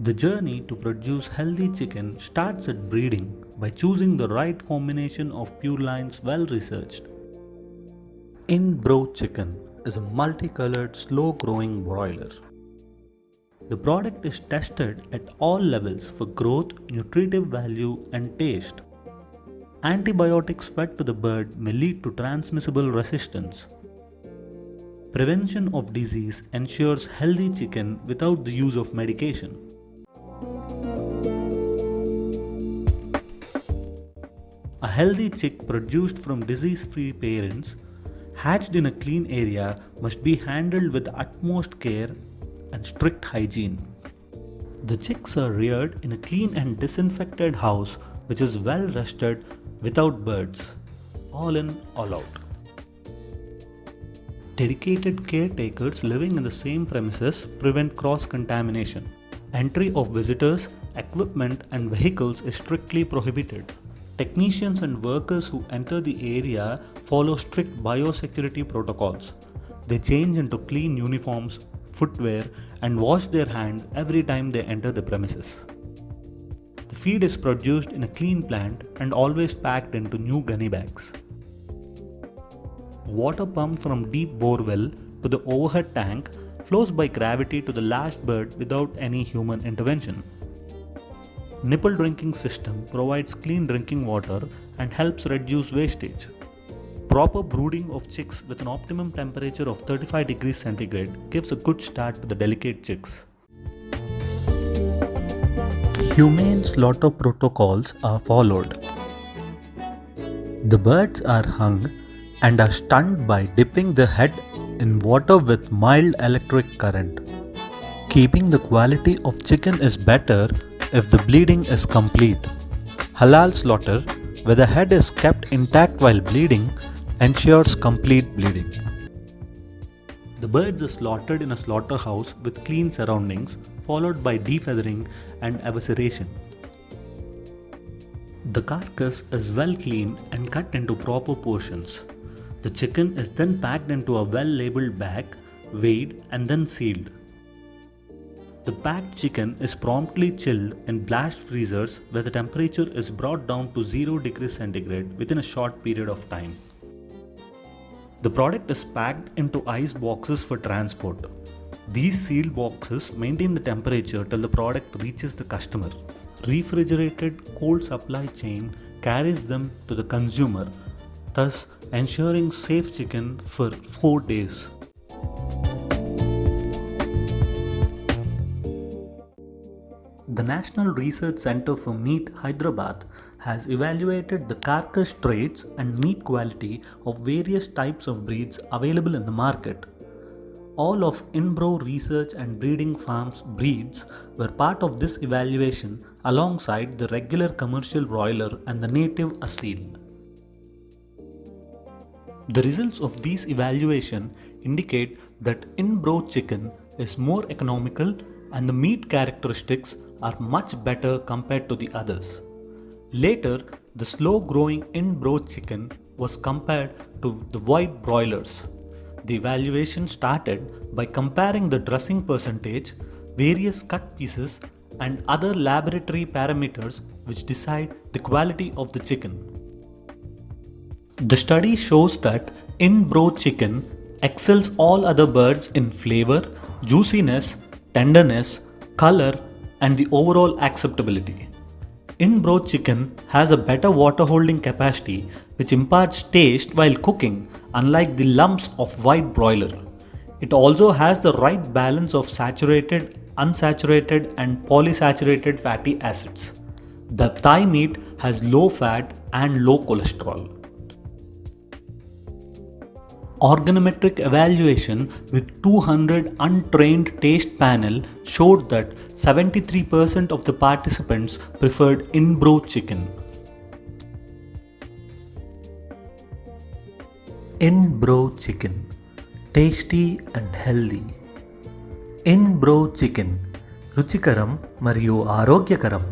The journey to produce healthy chicken starts at breeding by choosing the right combination of purelines well researched. In-brood chicken is a multicolored, slow-growing broiler. The product is tested at all levels for growth, nutritive value, and taste. Antibiotics fed to the bird may lead to transmissible resistance. Prevention of disease ensures healthy chicken without the use of medication. A healthy chick produced from disease-free parents, hatched in a clean area, must be handled with utmost care and strict hygiene. The chicks are reared in a clean and disinfected house which is well rested without birds. All in, all out. Dedicated caretakers living in the same premises prevent cross-contamination. Entry of visitors, equipment and vehicles is strictly prohibited. Technicians and workers who enter the area follow strict biosecurity protocols. They change into clean uniforms, footwear, and wash their hands every time they enter the premises. The feed is produced in a clean plant and always packed into new gunny bags. Water pumped from deep borewell to the overhead tank flows by gravity to the last bird without any human intervention. Nipple drinking system provides clean drinking water and helps reduce wastage. Proper brooding of chicks with an optimum temperature of 35 degrees centigrade gives a good start to the delicate chicks. Humane slaughter protocols are followed. The birds are hung and are stunned by dipping the head in water with mild electric current. Keeping the quality of chicken is better if the bleeding is complete. Halal slaughter, where the head is kept intact while bleeding, ensures complete bleeding. The birds are slaughtered in a slaughterhouse with clean surroundings, followed by defeathering and evisceration. The carcass is well cleaned and cut into proper portions. The chicken is then packed into a well-labeled bag, weighed and then sealed. The packed chicken is promptly chilled in blast freezers where the temperature is brought down to 0 degrees centigrade within a short period of time. The product is packed into ice boxes for transport. These sealed boxes maintain the temperature till the product reaches the customer. Refrigerated cold supply chain carries them to the consumer, thus ensuring safe chicken for 4 days. The National Research Center for Meat, Hyderabad, has evaluated the carcass traits and meat quality of various types of breeds available in the market. All of Inbro Research and Breeding Farms breeds were part of this evaluation alongside the regular commercial broiler and the native Asil. The results of these evaluation indicate that inbred chicken is more economical and the meat characteristics are much better compared to the others. Later, the slow-growing inbred chicken was compared to the white broilers. The evaluation started by comparing the dressing percentage, various cut pieces, and other laboratory parameters which decide the quality of the chicken. The study shows that inbred chicken excels all other birds in flavor, juiciness, tenderness, color, and the overall acceptability. Inbred chicken has a better water holding capacity which imparts taste while cooking, unlike the lumps of white broiler. It also has the right balance of saturated, unsaturated, and polysaturated fatty acids. The thigh meat has low fat and low cholesterol. Organometric evaluation with 200 untrained taste panel showed that 73% of the participants preferred inbred chicken. Inbred chicken, tasty and healthy. Inbred chicken, రుచికరం మరియు ఆరోగ్యకరం.